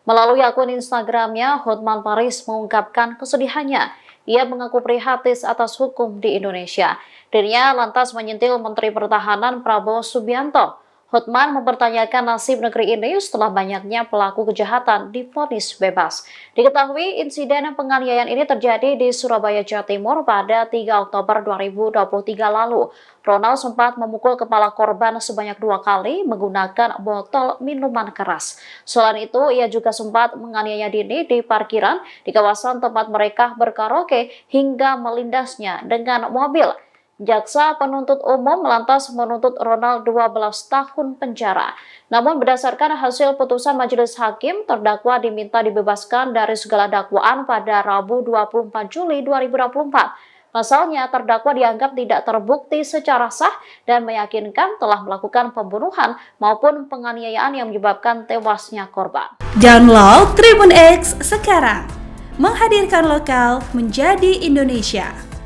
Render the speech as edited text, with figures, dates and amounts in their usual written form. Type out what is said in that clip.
Melalui akun Instagramnya, Hotman Paris mengungkapkan kesedihannya. Ia mengaku prihatin atas hukum di Indonesia. Dirinya lantas menyentil Menteri Pertahanan Prabowo Subianto. Hotman mempertanyakan nasib negeri ini setelah banyaknya pelaku kejahatan divonis bebas. Diketahui insiden penganiayaan ini terjadi di Surabaya, Jawa Timur pada 3 Oktober 2023 lalu. Ronald sempat memukul kepala korban sebanyak 2 kali menggunakan botol minuman keras. Selain itu, ia juga sempat menganiaya Dini di parkiran di kawasan tempat mereka berkaraoke hingga melindasnya dengan mobil. Jaksa penuntut umum lantas menuntut Ronald 12 tahun penjara. Namun berdasarkan hasil putusan majelis hakim, terdakwa diminta dibebaskan dari segala dakwaan pada Rabu 24 Juli 2024. Pasalnya, terdakwa dianggap tidak terbukti secara sah dan meyakinkan telah melakukan pembunuhan maupun penganiayaan yang menyebabkan tewasnya korban. Download Tribun X sekarang, menghadirkan lokal menjadi Indonesia.